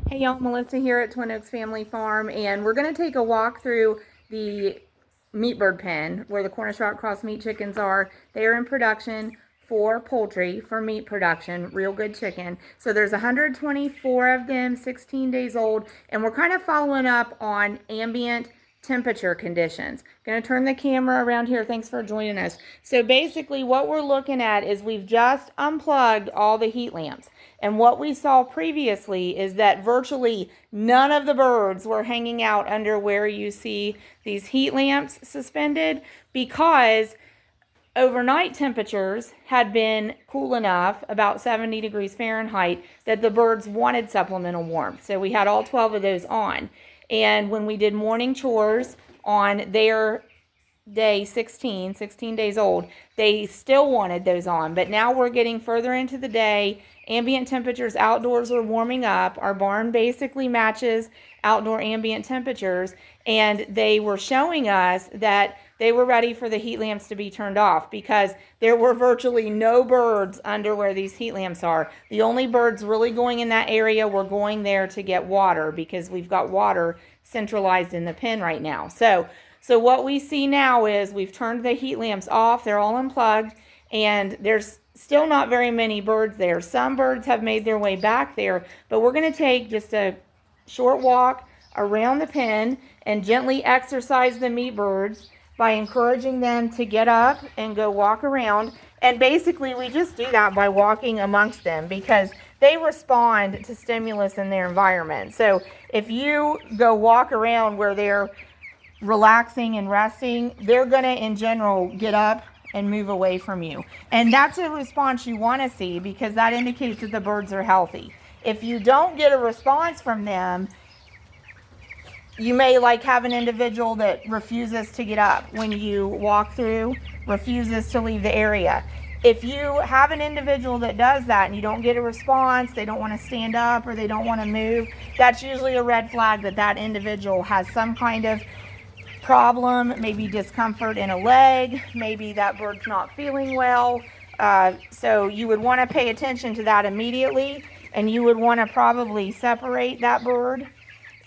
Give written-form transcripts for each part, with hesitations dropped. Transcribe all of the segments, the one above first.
Hey y'all, Melissa here at Twin Oaks Family Farm, and we're going to take a walk through the meat bird pen where the Cornish cross meat chickens are. They are in production for poultry, for meat production, real good chicken. So there's 124 of them, 16 days old, and we're kind of following up on ambient temperature conditions. Going to turn the camera around here. Thanks for joining us. So basically what we're looking at is we've just unplugged all the heat lamps. And what we saw previously is that virtually none of the birds were hanging out under where you see these heat lamps suspended, because overnight temperatures had been cool enough, about 70 degrees Fahrenheit, that the birds wanted supplemental warmth. So we had all 12 of those on. And when we did morning chores on their day 16 days old, they still wanted those on. But now we're getting further into the day. Ambient temperatures outdoors are warming up. Our barn basically matches outdoor ambient temperatures, and they were showing us that they were ready for the heat lamps to be turned off, because there were virtually no birds under where these heat lamps are. The only birds really going in that area were going there to get water, because we've got water centralized in the pen right now. So what we see now is we've turned the heat lamps off. They're all unplugged, and there's still not very many birds there. Some birds have made their way back there, but we're going to take just a short walk around the pen and gently exercise the meat birds by encouraging them to get up and go walk around. And basically we just do that by walking amongst them, because they respond to stimulus in their environment. So if you go walk around where they're relaxing and resting, they're going to in general get up and move away from you. And that's a response you want to see, because that indicates that the birds are healthy. If you don't get a response from them, you may have an individual that refuses to get up when you walk through, refuses to leave the area. If you have an individual that does that and you don't get a response, they don't want to stand up or they don't want to move, that's usually a red flag that that individual has some kind of problem, maybe discomfort in a leg, maybe that bird's not feeling well. So you would want to pay attention to that immediately, and you would want to probably separate that bird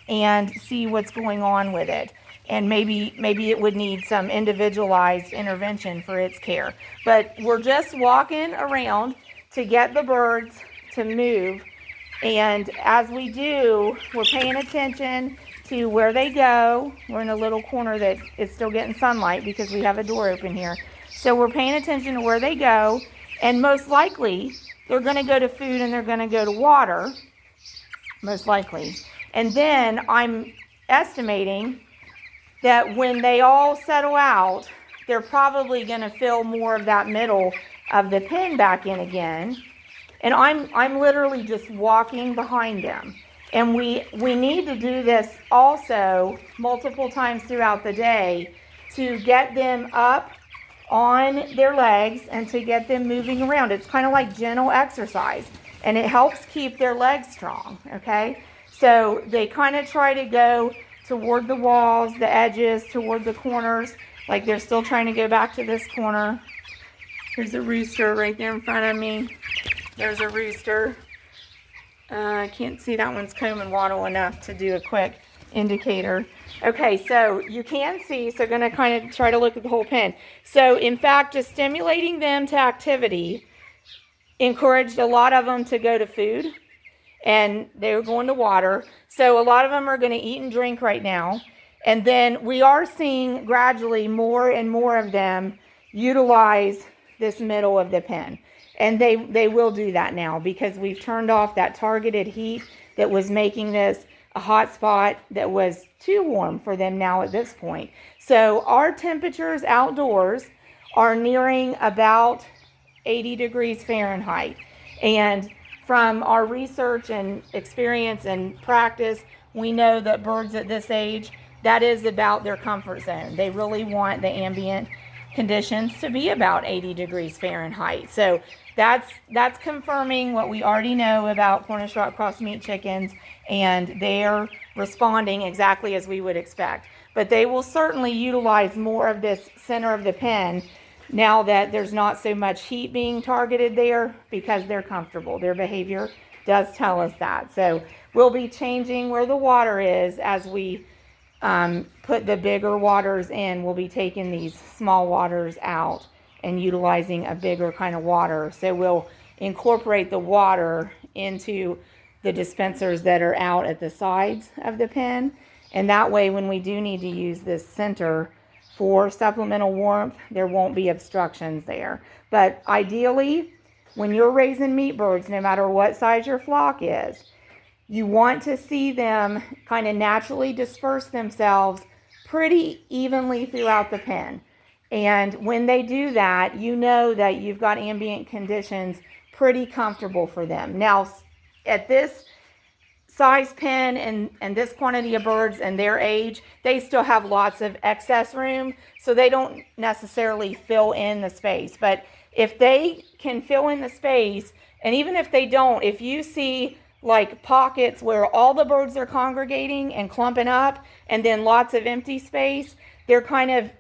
and see what's going on with it. And maybe it would need some individualized intervention for its care. But we're just walking around to get the birds to move. And as we do, we're paying attention to where they go. We're in a little corner that is still getting sunlight because we have a door open here. So we're paying attention to where they go. And most likely, they're going to go to food and they're going to go to water. Most likely. And then I'm estimating that when they all settle out, they're probably going to fill more of that middle of the pen back in again. And I'm literally just walking behind them. And we need to do this also multiple times throughout the day to get them up on their legs and to get them moving around. It's kind of like gentle exercise, and it helps keep their legs strong, okay? So they kind of try to go toward the walls, the edges, toward the corners, like they're still trying to go back to this corner. There's a rooster right there in front of me. There's a rooster. I can't see, that one's combing waddle enough to do a quick indicator. Okay, so you can see, so going to kind of try to look at the whole pen. So in fact, just stimulating them to activity encouraged a lot of them to go to food, and they were going to water. So a lot of them are going to eat and drink right now. And then we are seeing gradually more and more of them utilize this middle of the pen. And they will do that now, because we've turned off that targeted heat that was making this a hot spot that was too warm for them now at this point. So our temperatures outdoors are nearing about 80 degrees Fahrenheit. And from our research and experience and practice, we know that birds at this age, that is about their comfort zone. They really want the ambient conditions to be about 80 degrees Fahrenheit. So that's confirming what we already know about Cornish cross meat chickens, and they're responding exactly as we would expect. But they will certainly utilize more of this center of the pen now that there's not so much heat being targeted there, because they're comfortable. Their behavior does tell us that. So we'll be changing where the water is as we put the bigger waters in. We'll be taking these small waters out and utilizing a bigger kind of water. So we'll incorporate the water into the dispensers that are out at the sides of the pen. And that way, when we do need to use this center for supplemental warmth, there won't be obstructions there. But ideally, when you're raising meat birds, no matter what size your flock is, you want to see them kind of naturally disperse themselves pretty evenly throughout the pen. And when they do that, you know that you've got ambient conditions pretty comfortable for them. Now, at this size pen and this quantity of birds and their age, they still have lots of excess room, so they don't necessarily fill in the space. But if they can fill in the space, and even if they don't, if you see like pockets where all the birds are congregating and clumping up and then lots of empty space, they're kind of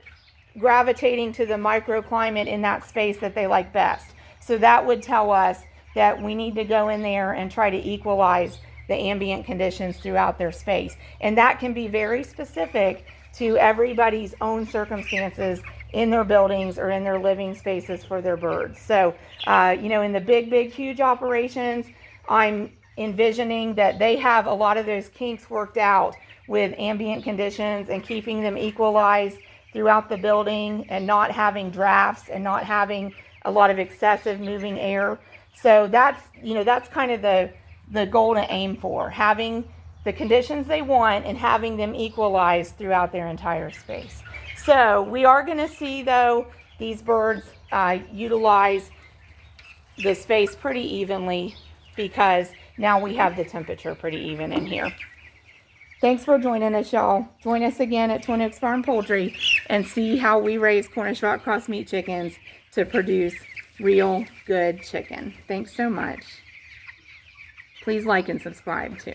gravitating to the microclimate in that space that they like best. So that would tell us that we need to go in there and try to equalize the ambient conditions throughout their space. And that can be very specific to everybody's own circumstances in their buildings or in their living spaces for their birds. So, in the big, huge operations, I'm envisioning that they have a lot of those kinks worked out with ambient conditions and keeping them equalized throughout the building and not having drafts and not having a lot of excessive moving air. So that's kind of the goal to aim for, having the conditions they want and having them equalized throughout their entire space. So we are going to see, though, these birds utilize the space pretty evenly because now we have the temperature pretty even in here. Thanks for joining us, y'all. Join us again at Twin Oaks Farm Poultry and see how we raise Cornish rock cross meat chickens to produce real good chicken. Thanks so much. Please like and subscribe too.